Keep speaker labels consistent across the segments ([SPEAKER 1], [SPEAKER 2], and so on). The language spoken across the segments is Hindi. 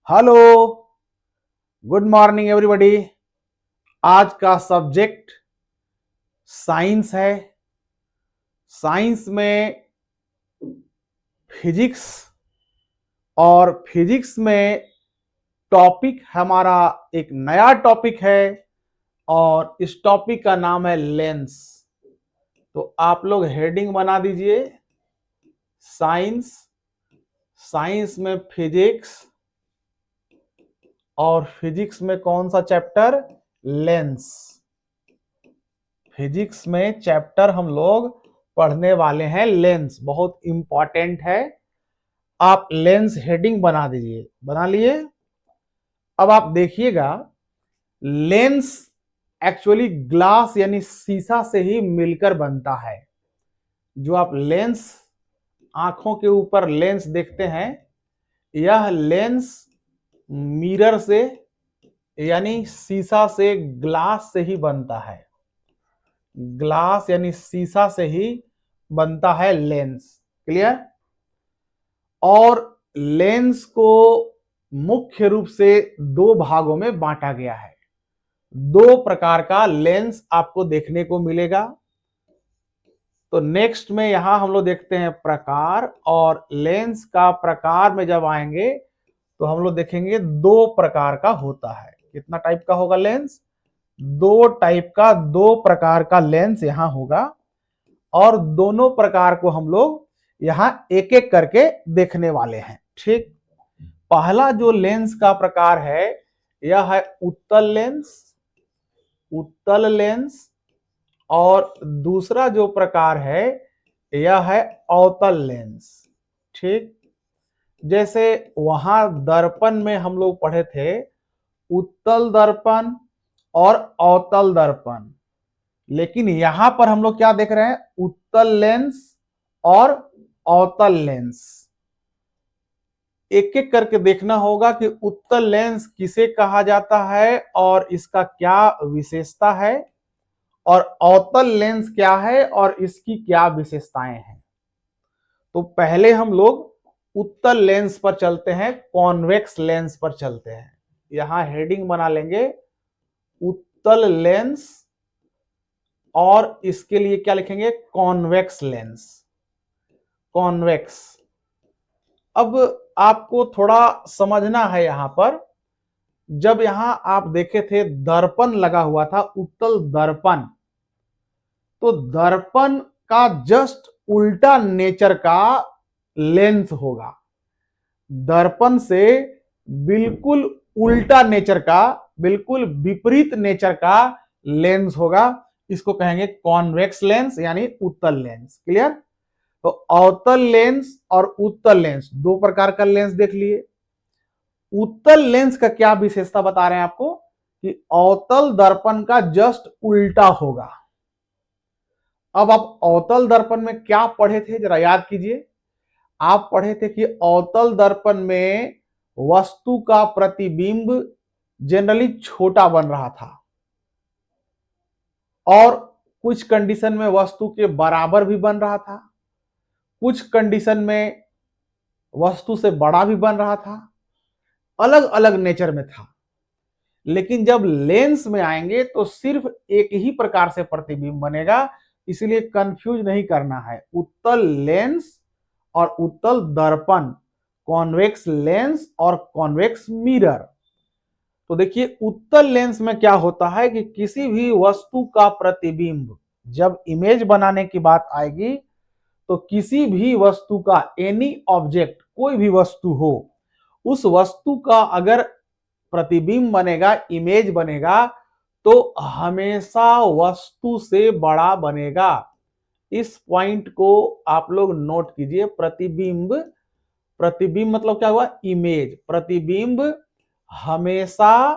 [SPEAKER 1] Hello, good morning everybody. आज का सब्जेक्ट साइंस है। साइंस में फिजिक्स और फिजिक्स में टॉपिक हमारा एक नया टॉपिक है और इस टॉपिक का नाम है लेंस। तो आप लोग हेडिंग बना दीजिए साइंस। साइंस में फिजिक्स और फिजिक्स में कौन सा चैप्टर? लेंस। फिजिक्स में चैप्टर हम लोग पढ़ने वाले हैं लेंस, बहुत इंपॉर्टेंट है। आप लेंस हेडिंग बना दीजिए। बना लिए? अब आप देखिएगा, लेंस एक्चुअली ग्लास यानी शीशा से ही मिलकर बनता है। जो आप लेंस, आंखों के ऊपर लेंस देखते हैं, यह लेंस मिरर से यानी शीशा से, ग्लास से ही बनता है। ग्लास यानी शीशा से ही बनता है लेंस। क्लियर? और लेंस को मुख्य रूप से दो भागों में बांटा गया है। दो प्रकार का लेंस आपको देखने को मिलेगा। तो नेक्स्ट में यहां हम लोग देखते हैं प्रकार, और लेंस का प्रकार में जब आएंगे तो हम लोग देखेंगे दो प्रकार का होता है। कितना टाइप का होगा लेंस? दो टाइप का, दो प्रकार का लेंस यहां होगा और दोनों प्रकार को हम लोग यहां एक एक करके देखने वाले हैं। ठीक, पहला जो लेंस का प्रकार है यह है उत्तल लेंस। उत्तल लेंस। और दूसरा जो प्रकार है यह है अवतल लेंस। ठीक, जैसे वहां दर्पण में हम लोग पढ़े थे उत्तल दर्पण और अवतल दर्पण, लेकिन यहां पर हम लोग क्या देख रहे हैं? उत्तल लेंस और अवतल लेंस। एक एक करके देखना होगा कि उत्तल लेंस किसे कहा जाता है और इसका क्या विशेषता है, और अवतल लेंस क्या है और इसकी क्या विशेषताएं हैं। तो पहले हम लोग उत्तल लेंस पर चलते हैं, कॉन्वेक्स लेंस पर चलते हैं। यहां हेडिंग बना लेंगे उत्तल लेंस, और इसके लिए क्या लिखेंगे? Convex lens. कॉन्वेक्स। अब आपको थोड़ा समझना है यहां पर, जब यहां आप देखे थे दर्पण लगा हुआ था, उत्तल दर्पण, तो दर्पण का जस्ट उल्टा नेचर का लेंस होगा। दर्पण से बिल्कुल उल्टा नेचर का, बिल्कुल विपरीत नेचर का लेंस होगा। इसको कहेंगे कॉन्वेक्स लेंस यानी उत्तल लेंस। क्लियर? तो अवतल लेंस और उत्तल लेंस दो प्रकार का लेंस देख लिए। उत्तल लेंस का क्या विशेषता बता रहे हैं आपको? कि अवतल दर्पण का जस्ट उल्टा होगा। अब आप अवतल दर्पण में क्या पढ़े थे, जरा याद कीजिए। आप पढ़े थे कि अवतल दर्पण में वस्तु का प्रतिबिंब जनरली छोटा बन रहा था और कुछ कंडीशन में वस्तु के बराबर भी बन रहा था, कुछ कंडीशन में वस्तु से बड़ा भी बन रहा था। अलग अलग नेचर में था। लेकिन जब लेंस में आएंगे तो सिर्फ एक ही प्रकार से प्रतिबिंब बनेगा, इसलिए कंफ्यूज नहीं करना है। उत्तल लेंस और उत्तल दर्पण, कॉन्वेक्स लेंस और कॉन्वेक्स मिरर। तो देखिए उत्तल लेंस में क्या होता है कि किसी भी वस्तु का प्रतिबिंब, जब इमेज बनाने की बात आएगी तो किसी भी वस्तु का, एनी ऑब्जेक्ट, कोई भी वस्तु हो, उस वस्तु का अगर प्रतिबिंब बनेगा, इमेज बनेगा, तो हमेशा वस्तु से बड़ा बनेगा। इस पॉइंट को आप लोग नोट कीजिए। प्रतिबिंब, प्रतिबिंब मतलब क्या हुआ? इमेज। प्रतिबिंब हमेशा,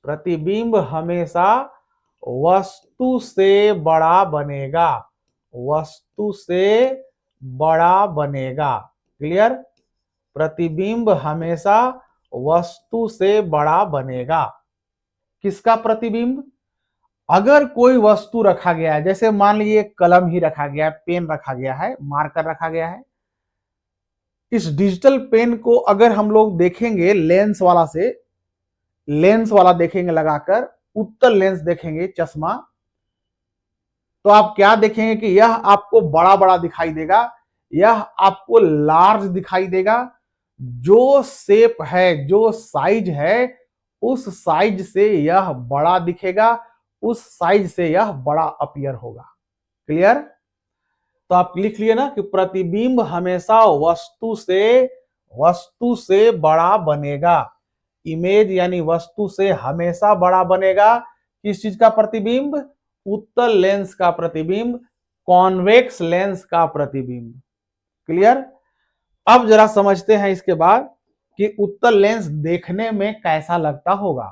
[SPEAKER 1] प्रतिबिंब हमेशा वस्तु से बड़ा बनेगा। वस्तु से बड़ा बनेगा। क्लियर? प्रतिबिंब हमेशा वस्तु से बड़ा बनेगा। किसका प्रतिबिंब? अगर कोई वस्तु रखा गया है, जैसे मान लीजिए कलम ही रखा गया है, पेन रखा गया है, मार्कर रखा गया है, इस डिजिटल पेन को अगर हम लोग देखेंगे लेंस वाला देखेंगे लगाकर, उत्तल लेंस देखेंगे चश्मा, तो आप क्या देखेंगे कि यह आपको बड़ा बड़ा दिखाई देगा, यह आपको लार्ज दिखाई देगा। जो शेप है, जो साइज है, उस साइज से यह बड़ा दिखेगा, उस साइज से यह बड़ा अपीयर होगा। क्लियर? तो आप लिख लिए ना कि प्रतिबिंब हमेशा वस्तु से बड़ा बनेगा। इमेज यानी वस्तु से हमेशा बड़ा बनेगा। किस चीज का प्रतिबिंब? उत्तल लेंस का प्रतिबिंब, कॉन्वेक्स लेंस का प्रतिबिंब। क्लियर? अब जरा समझते हैं इसके बाद कि उत्तल लेंस देखने में कैसा लगता होगा।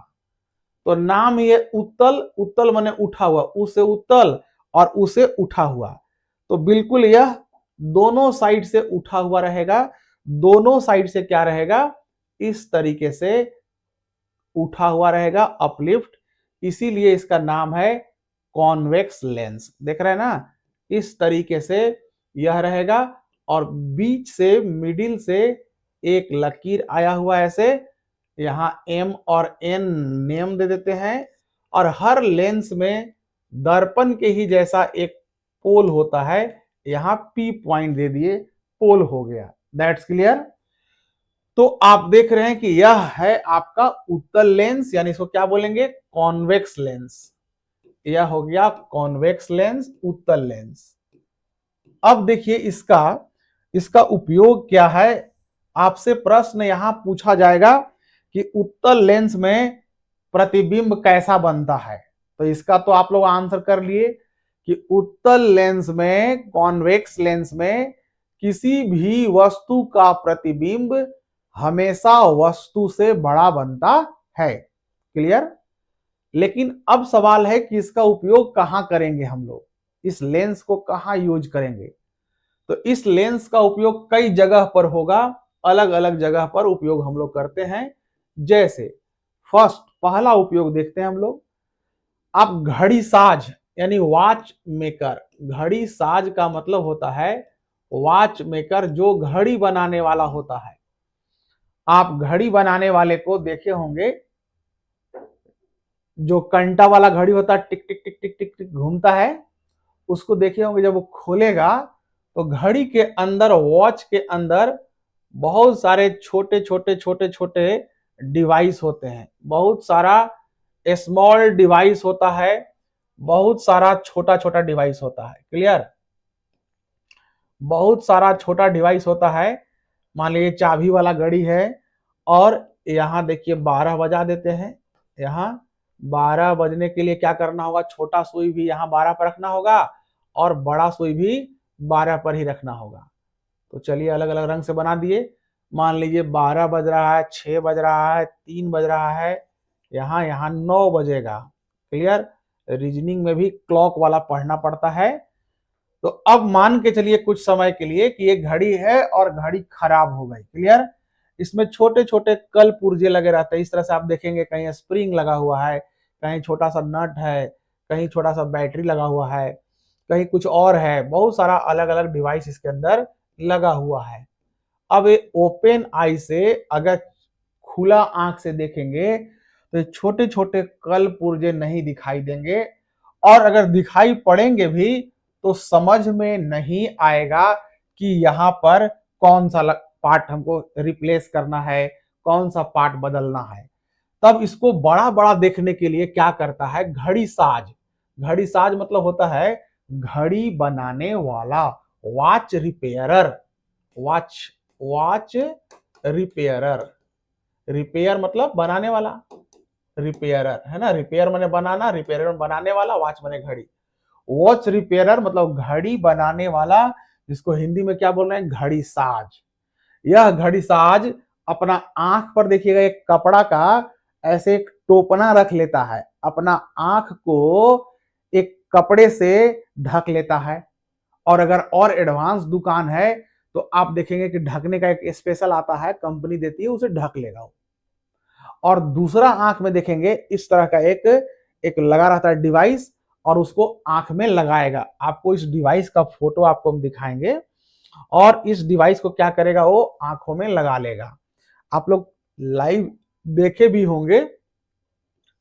[SPEAKER 1] तो नाम ये उत्तल माने उठा हुआ, उसे उत्तल और उसे उठा हुआ, तो बिल्कुल यह दोनों साइड से उठा हुआ रहेगा। दोनों साइड से क्या रहेगा? इस तरीके से उठा हुआ रहेगा, अपलिफ्ट। इसीलिए इसका नाम है कॉन्वेक्स लेंस। देख रहे हैं ना, इस तरीके से यह रहेगा और बीच से, मिडिल से एक लकीर आया हुआ ऐसे, यहां एम और एन नेम दे देते हैं। और हर लेंस में दर्पण के ही जैसा एक पोल होता है, यहां पी पॉइंट दे दिए, पोल हो गया। That's clear? तो आप देख रहे हैं कि यह है आपका उत्तल लेंस, यानी इसको क्या बोलेंगे? Convex lens. यह हो गया कॉन्वेक्स लेंस, उत्तल लेंस। अब देखिए इसका उपयोग क्या है। आपसे प्रश्न यहां पूछा जाएगा कि उत्तल लेंस में प्रतिबिंब कैसा बनता है। तो इसका तो आप लोग आंसर कर लिए कि उत्तल लेंस में, कॉन्वेक्स लेंस में किसी भी वस्तु का प्रतिबिंब हमेशा वस्तु से बड़ा बनता है। क्लियर? लेकिन अब सवाल है कि इसका उपयोग कहां करेंगे हम लोग, इस लेंस को कहां यूज करेंगे। तो इस लेंस का उपयोग कई जगह पर होगा, अलग अलग जगह पर उपयोग हम लोग करते हैं। जैसे फर्स्ट, पहला उपयोग देखते हैं हम लोग। आप घड़ी साज यानी वॉच मेकर, घड़ी साज का मतलब होता है वॉच मेकर, जो घड़ी बनाने वाला होता है। आप घड़ी बनाने वाले को देखे होंगे, जो कंटा वाला घड़ी होता है, टिक टिक टिक टिक टिक टिक घूमता है, उसको देखे होंगे। जब वो खोलेगा तो घड़ी के अंदर, वॉच के अंदर बहुत सारे छोटे छोटे छोटे छोटे डिवाइस होते हैं, बहुत सारा स्मॉल डिवाइस होता है, बहुत सारा छोटा छोटा डिवाइस होता है। क्लियर? बहुत सारा छोटा डिवाइस होता है। मान लीजिए चाबी वाला घड़ी है और यहां देखिए 12 बजा देते हैं। यहां 12 बजने के लिए क्या करना होगा? छोटा सुई भी यहां 12 पर रखना होगा और बड़ा सुई भी 12 पर ही रखना होगा। तो चलिए अलग अलग रंग से बना दिए। मान लीजिए 12 बज रहा है, 6 बज रहा है, 3 बज रहा है, यहां यहां 9 बजेगा। क्लियर? रीजनिंग में भी क्लॉक वाला पढ़ना पड़ता है। तो अब मान के चलिए कुछ समय के लिए कि ये घड़ी है और घड़ी खराब हो गई। क्लियर? इसमें छोटे छोटे कल पुर्जे लगे रहते हैं। इस तरह से आप देखेंगे, कहीं स्प्रिंग लगा हुआ है, कहीं छोटा सा नट है, कहीं छोटा सा बैटरी लगा हुआ है, कहीं कुछ और है। बहुत सारा अलग अलग डिवाइस इसके अंदर लगा हुआ है। अब ये ओपन आई से अगर खुला आंख से देखेंगे तो छोटे छोटे कल पुर्जे नहीं दिखाई देंगे, और अगर दिखाई पड़ेंगे भी तो समझ में नहीं आएगा कि यहाँ पर कौन सा पार्ट हमको रिप्लेस करना है, कौन सा पार्ट बदलना है। तब इसको बड़ा बड़ा देखने के लिए क्या करता है? घड़ी साज। घड़ी साज मतलब होता है घड़ी बनाने वाला, watch repairer. Watch watch repairer, repair मतलब बनाने वाला, रिपेयरर है ना। रिपेयर माने बनाना, रिपेयरर बनाने वाला, वॉच माने घड़ी। वॉच रिपेयरर मतलब घड़ी बनाने वाला, जिसको हिंदी में क्या बोल रहे हैं? घड़ी साज। यह घड़ी साज अपना आंख पर देखिएगा एक कपड़ा का ऐसे एक टोपना रख लेता है, अपना आंख को एक कपड़े से ढक लेता है। और अगर और एडवांस दुकान है तो आप देखेंगे कि ढकने का एक स्पेशल आता है, कंपनी देती है, उसे ढक लेगा। और दूसरा आंख में देखेंगे इस तरह का एक लगा रहता है डिवाइस, और उसको आंख में लगाएगा। आपको इस डिवाइस का फोटो आपको हम दिखाएंगे। और इस डिवाइस को क्या करेगा, वो आंखों में लगा लेगा। आप लोग लाइव देखे भी होंगे,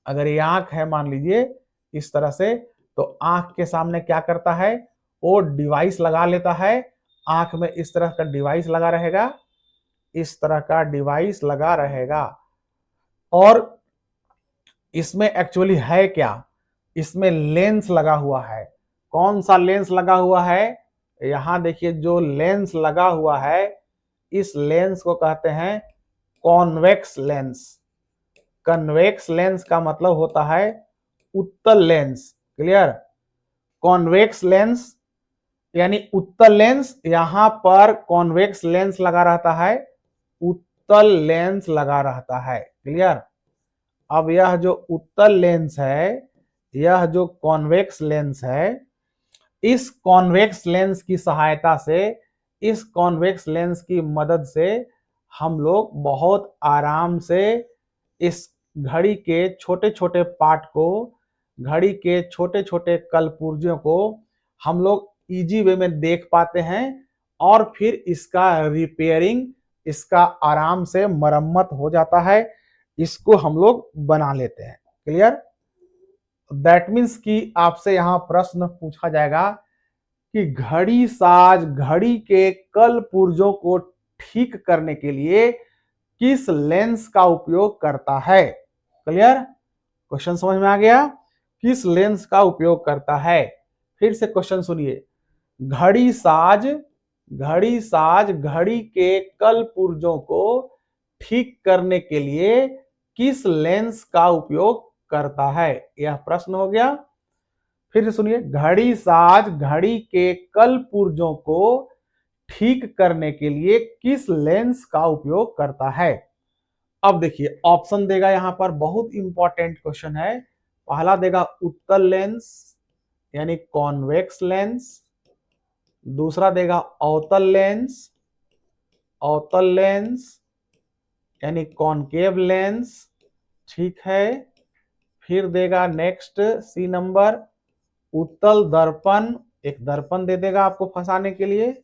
[SPEAKER 1] अगर ये आंख है मान लीजिए इस तरह से, तो आंख के सामने क्या करता है, वो डिवाइस लगा लेता है। आंख में इस तरह का डिवाइस लगा रहेगा, इस तरह का डिवाइस लगा रहेगा। और इसमें एक्चुअली है क्या, इसमें लेंस लगा हुआ है। कौन सा लेंस लगा हुआ है, यहां देखिए जो लेंस लगा हुआ है, इस लेंस को कहते हैं कॉन्वेक्स लेंस। कन्वेक्स लेंस का मतलब होता है उत्तल लेंस। क्लियर? कॉन्वेक्स लेंस यानी उत्तल लेंस, यहां पर कॉन्वेक्स लेंस लगा रहता है, उत्तल लेंस लगा रहता है। क्लियर? अब यह जो उत्तल लेंस है, यह जो कॉन्वेक्स लेंस है, इस कॉन्वेक्स लेंस की सहायता से, इस कॉन्वेक्स लेंस की मदद से हम लोग बहुत आराम से इस घड़ी के छोटे छोटे पार्ट को, घड़ी के छोटे छोटे कलपुर्जों को हम लोग इजी वे में देख पाते हैं, और फिर इसका रिपेयरिंग, इसका आराम से मरम्मत हो जाता है, इसको हम लोग बना लेते हैं। क्लियर? दैट मीन्स कि आपसे यहां प्रश्न पूछा जाएगा कि घड़ी साज घड़ी के कल पुर्जों को ठीक करने के लिए किस लेंस का उपयोग करता है। क्लियर? क्वेश्चन समझ में आ गया? किस लेंस का उपयोग करता है। फिर से क्वेश्चन सुनिए, घड़ी साज घड़ी के कल पुर्जों को ठीक करने के लिए किस लेंस का उपयोग करता है, यह प्रश्न हो गया। फिर से सुनिए, घड़ी साज घड़ी के कल पुर्जों को ठीक करने के लिए किस लेंस का उपयोग करता है। अब देखिए ऑप्शन देगा, यहां पर बहुत इंपॉर्टेंट क्वेश्चन है। पहला देगा उत्तल लेंस यानी कॉन्वेक्स लेंस, दूसरा देगा अवतल लेंस, अवतल लेंस यानी कॉनकेव लेंस। ठीक है, फिर देगा नेक्स्ट सी नंबर उत्तल दर्पण, एक दर्पण दे देगा आपको फंसाने के लिए,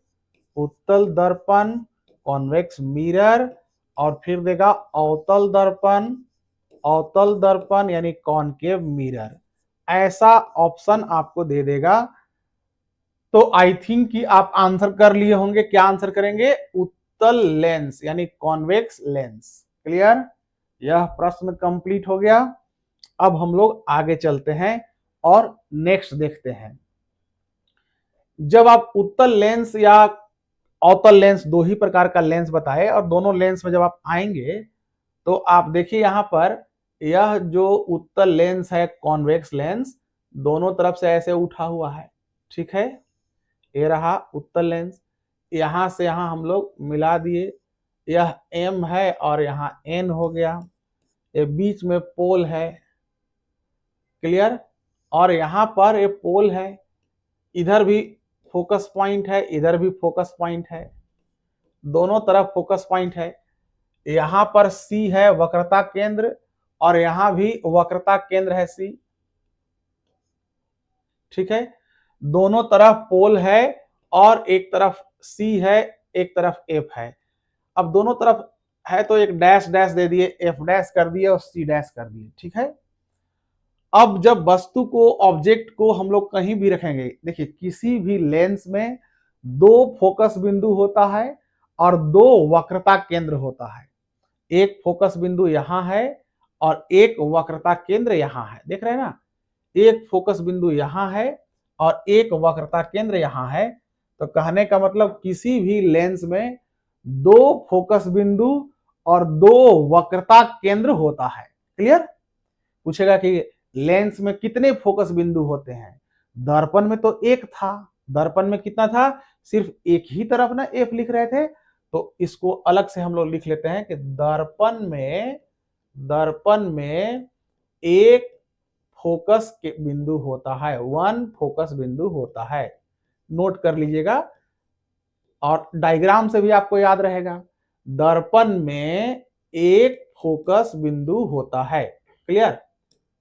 [SPEAKER 1] उत्तल दर्पण कॉन्वेक्स मिरर, और फिर देगा अवतल दर्पण, अवतल दर्पण यानी कॉनकेव मिरर। ऐसा ऑप्शन आपको दे देगा। तो आई थिंक कि आप आंसर कर लिए होंगे। क्या आंसर करेंगे? उत्तल लेंस यानी कॉन्वेक्स लेंस। क्लियर? यह प्रश्न कंप्लीट हो गया। अब हम लोग आगे चलते हैं और नेक्स्ट देखते हैं। जब आप उत्तल लेंस या अवतल लेंस, दो ही प्रकार का लेंस बताए, और दोनों लेंस में जब आप आएंगे तो आप देखिए यहां पर यह जो उत्तल लेंस है कॉन्वेक्स लेंस, दोनों तरफ से ऐसे उठा हुआ है। ठीक है, ये रहा उत्तल लेंस, यहां से यहां हम लोग मिला दिए, यह एम है और यहां एन हो गया, ये बीच में पोल है। क्लियर? और यहां पर ये पोल है, इधर भी फोकस पॉइंट है, इधर भी फोकस पॉइंट है, दोनों तरफ फोकस पॉइंट है। यहां पर सी है वक्रता केंद्र, और यहां भी वक्रता केंद्र है सी। ठीक है, दोनों तरफ पोल है, और एक तरफ सी है, एक तरफ एफ है। अब दोनों तरफ है तो एक डैश डैश दे दिए, एफ डैश कर दिए और सी डैश कर दिए। ठीक है, अब जब वस्तु को, ऑब्जेक्ट को हम लोग कहीं भी रखेंगे, देखिए किसी भी लेंस में दो फोकस बिंदु होता है और दो वक्रता केंद्र होता है। एक फोकस बिंदु यहां है और एक वक्रता केंद्र यहां है, देख रहे हैं ना, एक फोकस बिंदु यहां है और एक वक्रता केंद्र यहां है। तो कहने का मतलब किसी भी लेंस में दो फोकस बिंदु और दो वक्रता केंद्र होता है। क्लियर? पूछेगा कि लेंस में कितने फोकस बिंदु होते हैं। दर्पण में तो एक था, दर्पण में कितना था, सिर्फ एक ही तरफ ना एफ लिख रहे थे, तो इसको अलग से हम लोग लिख लेते हैं कि दर्पण में एक फोकस के बिंदु होता है, वन फोकस बिंदु होता है। नोट कर लीजिएगा और डायग्राम से भी आपको याद रहेगा, दर्पण में एक फोकस बिंदु होता है। क्लियर?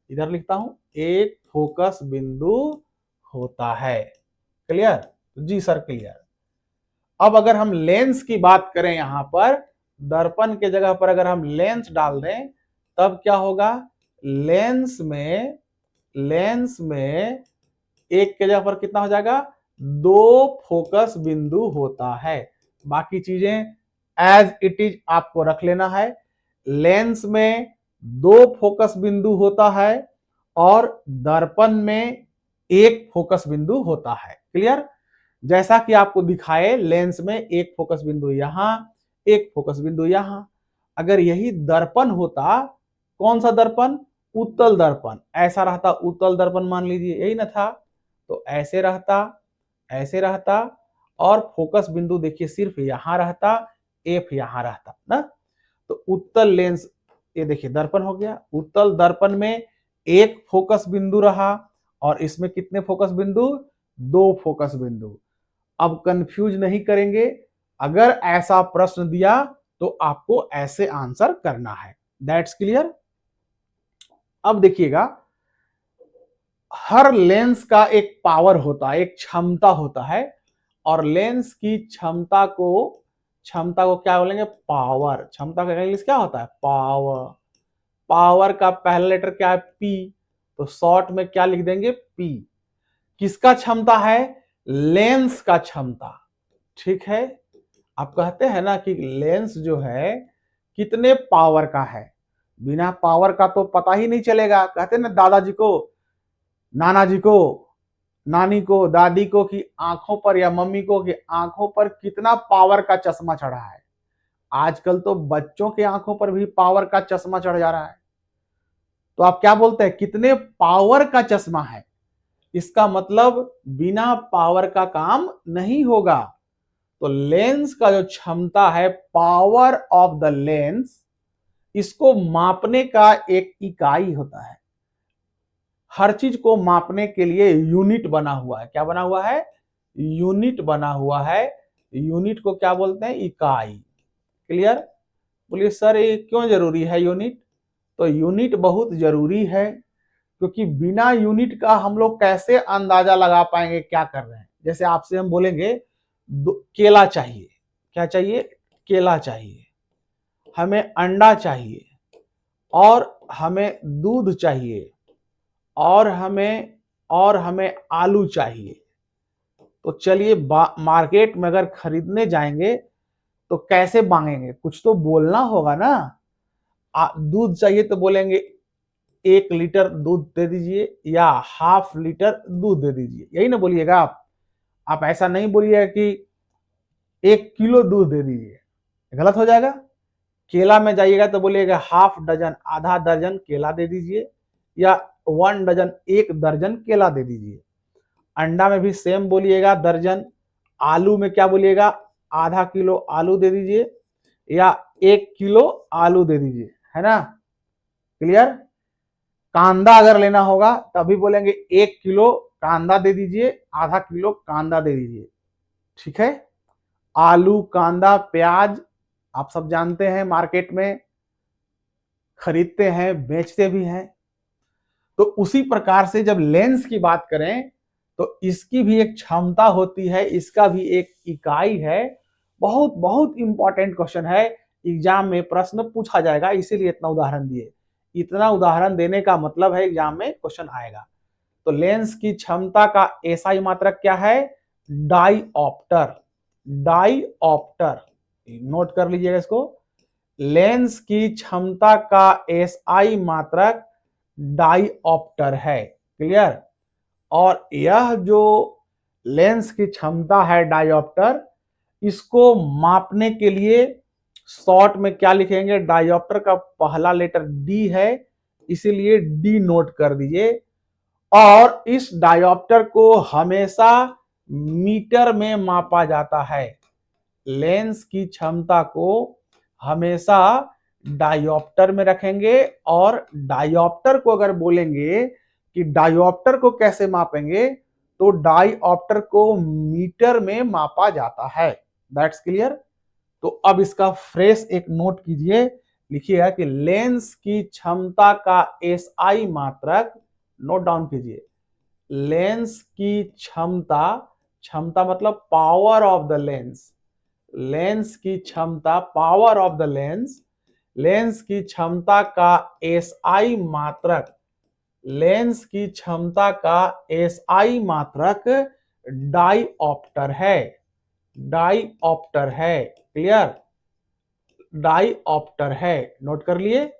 [SPEAKER 1] इधर लिखता हूं, एक फोकस बिंदु होता है। क्लियर? जी सर क्लियर। अब अगर हम लेंस की बात करें यहां पर, दर्पण के जगह पर अगर हम लेंस डाल दें तब क्या होगा, लेंस में एक के जगह पर कितना हो जाएगा, 2 फोकस बिंदु होता है। बाकी चीजें एज इट इज आपको रख लेना है। लेंस में 2 फोकस बिंदु होता है और दर्पण में 1 फोकस बिंदु होता है। क्लियर? जैसा कि आपको दिखाए, लेंस में 1 फोकस बिंदु यहां, 1 फोकस बिंदु यहां। अगर यही दर्पण होता, कौन सा दर्पण, उत्तल दर्पण, ऐसा रहता उत्तल दर्पण मान लीजिए, यही ना था, तो ऐसे रहता, ऐसे रहता, और फोकस बिंदु देखिए सिर्फ यहां रहता, एफ यहां रहता ना। तो उत्तल लेंस, ये देखिए दर्पण हो गया, उत्तल दर्पण में 1 फोकस बिंदु रहा और इसमें कितने फोकस बिंदु, 2 फोकस बिंदु। अब कंफ्यूज नहीं करेंगे, अगर ऐसा प्रश्न दिया तो आपको ऐसे आंसर करना है। That's clear? अब देखिएगा, हर लेंस का एक पावर होता है, एक क्षमता होता है, और लेंस की क्षमता को क्या बोलेंगे, पावर। क्षमता का इंग्लिश क्या होता है, पावर। पावर का पहला लेटर क्या है, पी, तो शॉर्ट में क्या लिख देंगे, पी। किसका क्षमता है, लेंस का क्षमता। ठीक है? आप कहते हैं ना कि लेंस जो है कितने पावर का है, बिना पावर का तो पता ही नहीं चलेगा। कहते हैं ना दादाजी को, नाना जी को, नानी को, दादी को कि आंखों पर, या मम्मी को कि आंखों पर कितना पावर का चश्मा चढ़ा है। आजकल तो बच्चों के आंखों पर भी पावर का चश्मा चढ़ जा रहा है। तो आप क्या बोलते हैं, कितने पावर का चश्मा है, इसका मतलब बिना पावर का काम नहीं होगा। तो लेंस का जो क्षमता है, पावर ऑफ द लेंस, इसको मापने का एक इकाई होता है। हर चीज को मापने के लिए यूनिट बना हुआ है। क्या बना हुआ है, यूनिट बना हुआ है। यूनिट को क्या बोलते हैं, इकाई। क्लियर? बोलिए सर ये क्यों जरूरी है यूनिट? तो यूनिट बहुत जरूरी है, क्योंकि बिना यूनिट का हम लोग कैसे अंदाजा लगा पाएंगे क्या कर रहे हैं। जैसे आपसे हम बोलेंगे केला चाहिए, क्या चाहिए, केला चाहिए, हमें अंडा चाहिए, और हमें दूध चाहिए, और हमें आलू चाहिए। तो चलिए मार्केट में अगर खरीदने जाएंगे तो कैसे मांगेंगे, कुछ तो बोलना होगा ना। दूध चाहिए तो बोलेंगे 1 लीटर दूध दे दीजिए, या ½ लीटर दूध दे दीजिए, यही ना बोलिएगा आप ऐसा नहीं बोलिएगा कि 1 किलो दूध दे दीजिए, गलत हो जाएगा। केला में जाइएगा तो बोलिएगा ½ डजन, आधा दर्जन केला दे दीजिए, या 1 डजन, 1 दर्जन केला दे दीजिए। अंडा में भी सेम बोलिएगा, दर्जन। आलू में क्या बोलिएगा, ½ किलो आलू दे दीजिए, या 1 किलो आलू दे दीजिए, है ना। क्लियर? कांदा अगर लेना होगा तभी बोलेंगे 1 किलो कांदा दे दीजिए, ½ किलो कांदा दे दीजिए। ठीक है? आलू, कांदा, प्याज आप सब जानते हैं, मार्केट में खरीदते हैं, बेचते भी हैं। तो उसी प्रकार से जब लेंस की बात करें तो इसकी भी एक क्षमता होती है, इसका भी एक इकाई है। बहुत बहुत इंपॉर्टेंट क्वेश्चन है, एग्जाम में प्रश्न पूछा जाएगा, इसीलिए इतना उदाहरण दिए। इतना उदाहरण देने का मतलब है एग्जाम में क्वेश्चन आएगा। तो लेंस की क्षमता का एसआई मात्रक क्या है, डाईऑप्टर। डाईऑप्टर नोट कर लीजिएगा इसको। लेंस की क्षमता का एसआई मात्रक डाईऑप्टर है। क्लियर? और यह जो लेंस की क्षमता है डाईऑप्टर, इसको मापने के लिए शॉर्ट में क्या लिखेंगे, डाईऑप्टर का पहला लेटर डी है, इसीलिए डी नोट कर दीजिए। और इस डायोप्टर को हमेशा मीटर में मापा जाता है। लेंस की क्षमता को हमेशा डायोप्टर में रखेंगे, और डायोप्टर को अगर बोलेंगे कि डायोप्टर को कैसे मापेंगे, तो डायोप्टर को मीटर में मापा जाता है। That's clear? तो अब इसका फ्रेश एक नोट कीजिए, लिखिएगा कि लेंस की क्षमता का एसआई मात्रक, नोट डाउन कीजिए, लेंस की क्षमता, क्षमता मतलब power of the lens, lens की क्षमता, power of the lens, lens की क्षमता का एसआई मात्रक, लेंस की क्षमता का एसआई मात्रक डाईऑप्टर है, डाईऑप्टर है। क्लियर, डाईऑप्टर है, नोट कर लिए।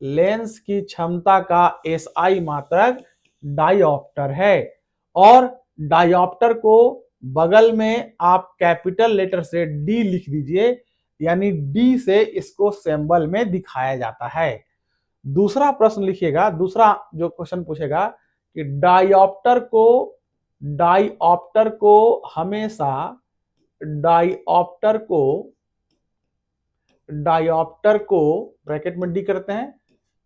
[SPEAKER 1] लेंस की क्षमता का एसआई मात्रक डाईऑप्टर है। और डाईऑप्टर को बगल में आप कैपिटल लेटर से डी लिख दीजिए, यानी डी से इसको सिंबल में दिखाया जाता है। दूसरा प्रश्न लिखिएगा, दूसरा जो क्वेश्चन पूछेगा कि डाईऑप्टर को हमेशा, डाईऑप्टर को ब्रैकेट में डी करते हैं,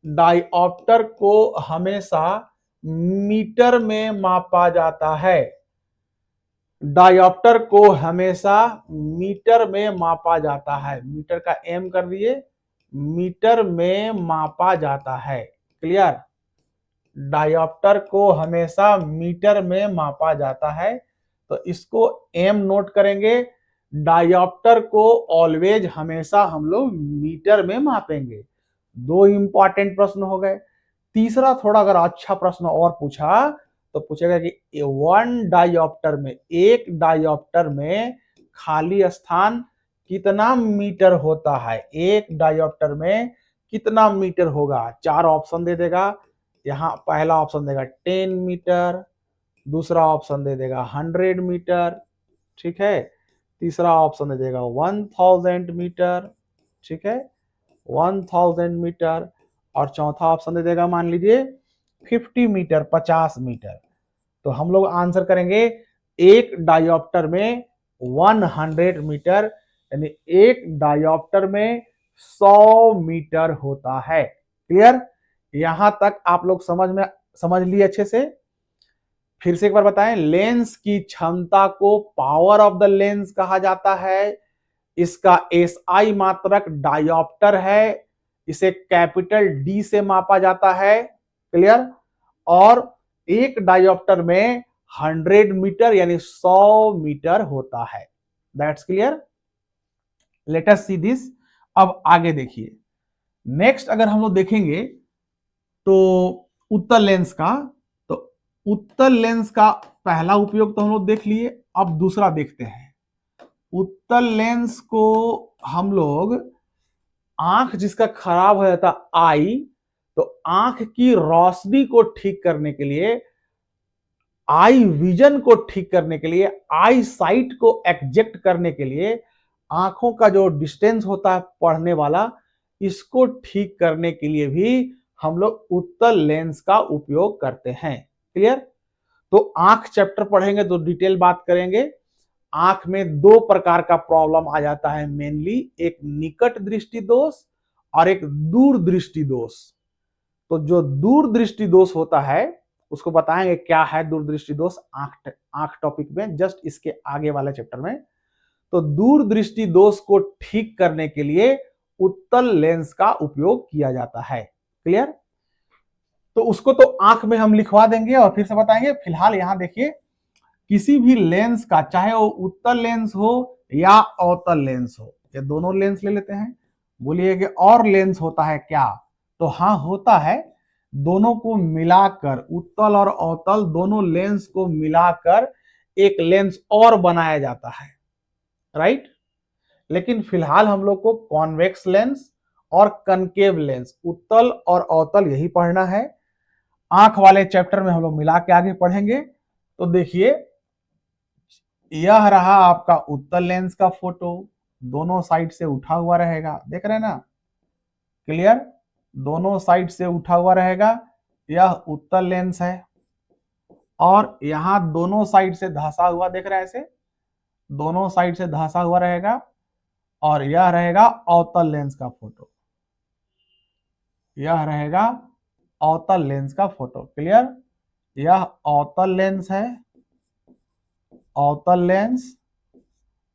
[SPEAKER 1] डाईऑप्टर को हमेशा मीटर में मापा जाता है, डाईऑप्टर को हमेशा मीटर में मापा जाता है। मीटर का एम कर दिए, मीटर में मापा जाता है। क्लियर, डायोप्टर को हमेशा मीटर में मापा जाता है, तो इसको एम नोट करेंगे। डायोप्टर को ऑलवेज, हमेशा हम लोग मीटर में मापेंगे। दो इंपॉर्टेंट प्रश्न हो गए। तीसरा थोड़ा अगर अच्छा प्रश्न और पूछा तो पूछेगा कि वन डायोप्टर में, एक डायोप्टर में खाली स्थान कितना मीटर होता है, एक डायोप्टर में कितना मीटर होगा। चार ऑप्शन दे देगा। यहाँ पहला ऑप्शन देगा 10 मीटर, दूसरा ऑप्शन दे देगा 100 मीटर, ठीक है, तीसरा ऑप्शन दे देगा 1000 मीटर, ठीक है, 1000 मीटर, और चौथा ऑप्शन दे देगा मान लीजिए 50 मीटर, 50 मीटर। तो हम लोग आंसर करेंगे एक डायोप्टर में 100 मीटर, यानी एक डायोप्टर में 100 मीटर होता है। क्लियर, यहां तक आप लोग समझ लिए अच्छे से। फिर से एक बार बताएं, लेंस की क्षमता को पावर ऑफ द लेंस कहा जाता है। इसका एसआई मात्रक डायोप्टर है, इसे कैपिटल डी से मापा जाता है। क्लियर, और एक डायोप्टर में 100 मीटर यानी 100 मीटर होता है। That's clear, let us see this. अब आगे देखिए, नेक्स्ट अगर हम लोग देखेंगे तो उत्तल लेंस का, तो उत्तल लेंस का पहला उपयोग तो हम लोग देख लिए। अब दूसरा देखते हैं। उत्तल लेंस को हम लोग, आंख जिसका खराब हो जाता आई, तो आंख की रोशनी को ठीक करने के लिए, आई विजन को ठीक करने के लिए, आई साइट को एग्जेक्ट करने के लिए, आंखों का जो डिस्टेंस होता है पढ़ने वाला, इसको ठीक करने के लिए भी हम लोग उत्तल लेंस का उपयोग करते हैं। क्लियर, तो आंख चैप्टर पढ़ेंगे तो डिटेल बात करेंगे। आंख में दो प्रकार का प्रॉब्लम आ जाता है मेनली, एक निकट दृष्टि दोष और एक दूर दृष्टि दोष। तो जो दूर दृष्टि दोष होता है उसको बताएंगे क्या है दूरदृष्टि दोष आंख टॉपिक में, जस्ट इसके आगे वाले चैप्टर में। तो दूर दृष्टि दोष को ठीक करने के लिए उत्तल लेंस का उपयोग किया जाता है। क्लियर, तो उसको तो आंख में हम लिखवा देंगे और फिर से बताएंगे। फिलहाल यहां देखिए, किसी भी लेंस का, चाहे वो उत्तल लेंस हो या अवतल लेंस हो, ये दोनों लेंस ले लेते हैं। बोलिए कि और लेंस होता है क्या, तो हाँ होता है। दोनों को मिलाकर, उत्तल और अवतल दोनों लेंस को मिलाकर एक लेंस और बनाया जाता है, राइट। लेकिन फिलहाल हम लोग को कॉन्वेक्स लेंस और कनकेव लेंस, उत्तल और अवतल यही पढ़ना है। आंख वाले चैप्टर में हम लोग मिला के आगे पढ़ेंगे। तो देखिए, यह रहा आपका उत्तल लेंस का फोटो, दोनों साइड से उठा हुआ रहेगा, देख रहे हैं ना। क्लियर, दोनों साइड से उठा हुआ रहेगा, यह उत्तल लेंस है। और यहां दोनों साइड से धंसा हुआ, देख रहे हैं ऐसे, दोनों साइड से धंसा हुआ रहेगा। और यह रहेगा अवतल लेंस का फोटो, यह रहेगा अवतल लेंस का फोटो। क्लियर, यह अवतल लेंस है, अवतल लेंस,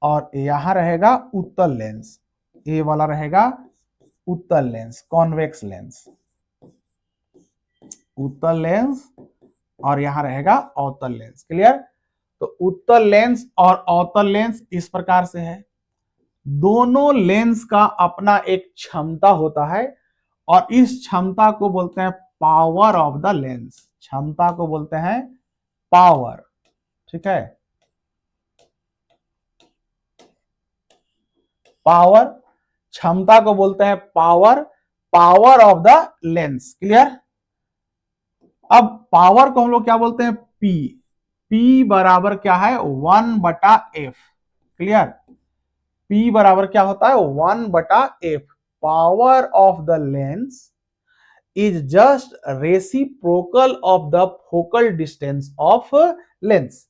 [SPEAKER 1] और यहां रहेगा उत्तल लेंस, ये वाला रहेगा उत्तल लेंस, कॉन्वेक्स लेंस, उत्तल लेंस, और यहां रहेगा अवतल लेंस। क्लियर, तो उत्तल लेंस और अवतल लेंस इस प्रकार से है। दोनों लेंस का अपना एक क्षमता होता है और इस क्षमता को बोलते हैं पावर ऑफ द लेंस। क्षमता को बोलते हैं पावर, ठीक है, पावर, क्षमता को बोलते हैं power, power of the lens. Clear? अब पावर को हम लोग क्या बोलते हैं? पी। पी बराबर क्या है? 1/f। क्लियर? पी बराबर क्या होता है? 1/f। Power of the lens is just reciprocal of the focal distance of lens.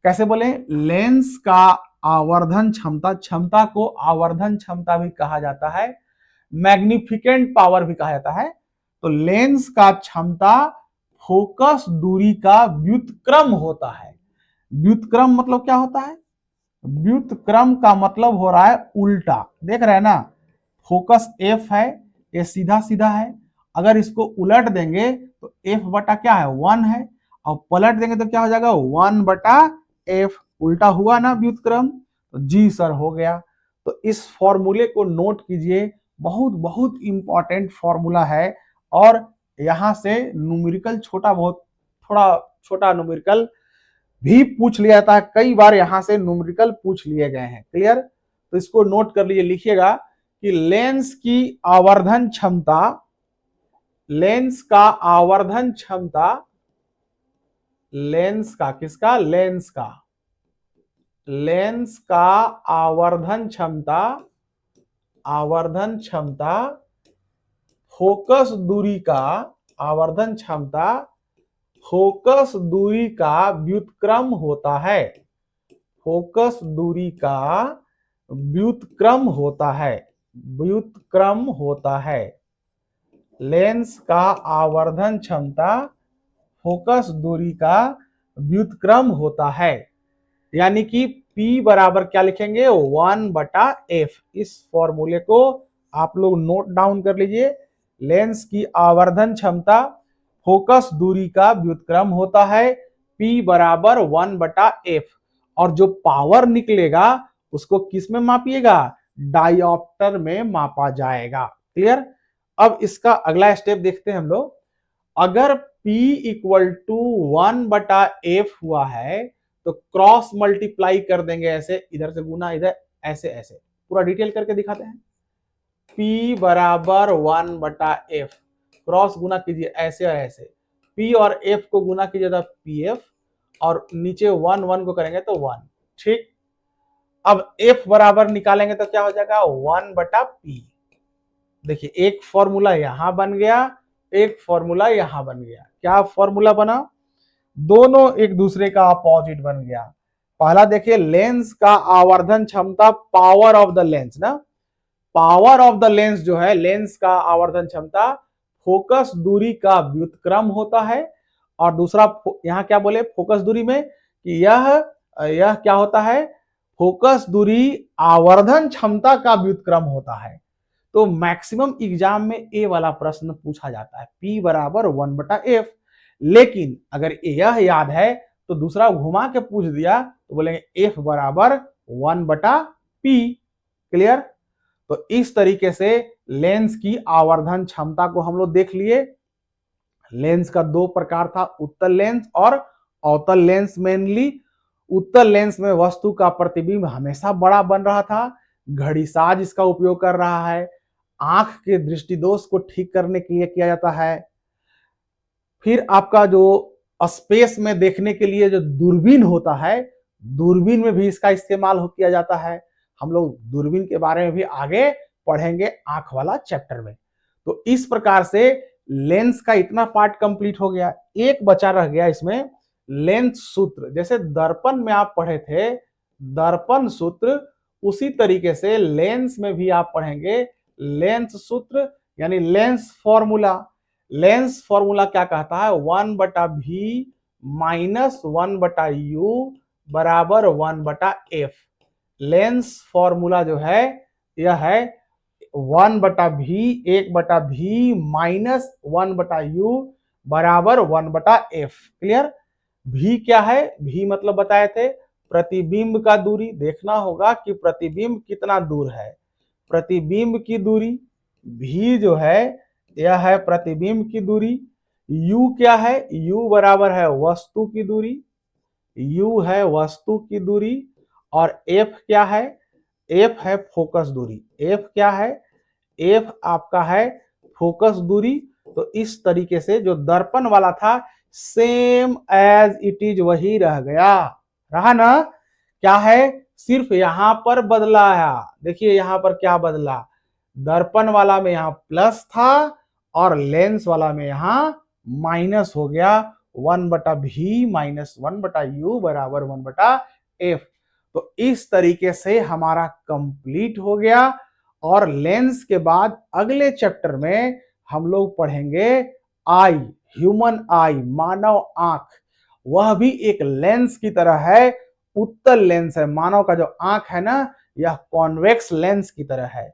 [SPEAKER 1] कैसे बोले? लेंस का आवर्धन क्षमता, क्षमता को आवर्धन क्षमता भी कहा जाता है, मैग्निफिकेंट पावर भी कहा जाता है। तो लेंस का क्षमता फोकस दूरी का व्युत्क्रम होता है। व्युत्क्रम मतलब क्या होता है? व्युत्क्रम का मतलब हो रहा है उल्टा। देख रहे हैं ना, फोकस एफ है, ये सीधा सीधा है, अगर इसको उलट देंगे तो एफ बटा क्या है? 1 है, और पलट देंगे तो क्या हो जाएगा? 1/f। उल्टा हुआ ना व्युत्क्रम? तो जी सर हो गया। तो इस फॉर्मूले को नोट कीजिए, बहुत बहुत इंपॉर्टेंट फॉर्मूला है। और यहां से न्यूमेरिकल छोटा बहुत, थोड़ा छोटा न्यूमेरिकल भी पूछ लिया जाता है, कई बार यहां से न्यूमेरिकल पूछ लिए गए हैं। क्लियर? तो इसको नोट कर लीजिए, लिखिएगा कि लेंस की आवर्धन क्षमता, लेंस का आवर्धन क्षमता, लेंस का किसका? लेंस का, लेंस का आवर्धन क्षमता, आवर्धन क्षमता फोकस दूरी का, आवर्धन क्षमता फोकस दूरी का व्युत्क्रम होता है। फोकस दूरी का व्युत्क्रम होता है, व्युत्क्रम होता है। लेंस का आवर्धन क्षमता फोकस दूरी का व्युत्क्रम होता है। यानी कि P बराबर क्या लिखेंगे? 1/f। इस फॉर्मूले को आप लोग नोट डाउन कर लीजिए। लेंस की आवर्धन क्षमता फोकस दूरी का व्युत्क्रम होता है, P बराबर 1/f। और जो पावर निकलेगा उसको किस में मापिएगा? डायोप्टर में मापा जाएगा। क्लियर? अब इसका अगला स्टेप देखते हैं हम लोग। अगर P इक्वल टू 1/f हुआ है तो क्रॉस मल्टीप्लाई कर देंगे, ऐसे इधर से गुना इधर, ऐसे ऐसे पूरा डिटेल करके दिखाते हैं। P बराबर 1/f, क्रॉस गुना कीजिए ऐसे और ऐसे, P और F को गुना कीजिए तो PF, और नीचे 1 1 को करेंगे तो 1। ठीक? अब F बराबर निकालेंगे तो क्या हो जाएगा? 1/P। देखिए एक फॉर्मूला यहां बन गया, एक फॉर्मूला यहां बन गया। क्या फॉर्मूला बना? दोनों एक दूसरे का अपोजिट बन गया। पहला देखिए, लेंस का आवर्धन क्षमता पावर ऑफ द लेंस ना, पावर ऑफ द लेंस जो है, लेंस का आवर्धन क्षमता फोकस दूरी का व्युत्क्रम होता है। और दूसरा यहां क्या बोले फोकस दूरी में कि यह क्या होता है? फोकस दूरी आवर्धन क्षमता का व्युत्क्रम होता है। तो मैक्सिमम एग्जाम में ए वाला प्रश्न पूछा जाता है, P बराबर 1/f। लेकिन अगर यह याद है तो दूसरा घुमा के पूछ दिया तो बोलेंगे F बराबर 1/P। क्लियर? तो इस तरीके से लेंस की आवर्धन क्षमता को हम लोग देख लिए। लेंस का दो प्रकार था, उत्तल लेंस और अवतल लेंस। मेनली उत्तल लेंस में वस्तु का प्रतिबिंब हमेशा बड़ा बन रहा था, घड़ीसाज इसका उपयोग कर रहा है, आंख के दृष्टि दोष को ठीक करने के लिए किया जाता है। फिर आपका जो स्पेस में देखने के लिए जो दूरबीन होता है, दूरबीन में भी इसका इस्तेमाल किया जाता है। हम लोग दूरबीन के बारे में भी आगे पढ़ेंगे आंख वाला चैप्टर में। तो इस प्रकार से लेंस का इतना पार्ट कंप्लीट हो गया। एक बचा रह गया इसमें, लेंस सूत्र। जैसे दर्पण में आप पढ़े थे दर्पण सूत्र, उसी तरीके से लेंस में भी आप पढ़ेंगे लेंस सूत्र, यानी लेंस फॉर्मूला। लेंस फॉर्मूला क्या कहता है? 1/v माइनस 1/u बराबर 1/f। लेंस फॉर्मूला जो है यह है 1/v, 1/v माइनस 1/u बराबर 1/f। क्लियर? v क्या है? v मतलब बताए थे प्रतिबिंब का दूरी देखना होगा कि प्रतिबिंब कितना दूर है। प्रतिबिंब की दूरी v जो है यह है प्रतिबिंब की दूरी। u क्या है? u बराबर है वस्तु की दूरी, u है वस्तु की दूरी। और f क्या है? f है फोकस दूरी। f क्या है? f आपका है फोकस दूरी। तो इस तरीके से जो दर्पण वाला था सेम एज इट इज वही रह गया, रहा ना? क्या है? सिर्फ यहां पर बदला है। देखिए यहां पर क्या बदला, दर्पण वाला में यहां प्लस था और लेंस वाला में यहां माइनस हो गया। 1/v माइनस 1/u बराबर 1/f। तो इस तरीके से हमारा कंप्लीट हो गया। और लेंस के बाद अगले चैप्टर में हम लोग पढ़ेंगे आई, ह्यूमन आई, मानव आंख। वह भी एक लेंस की तरह है, उत्तल लेंस है। मानव का जो आंख है ना, यह कॉन्वेक्स लेंस की तरह है।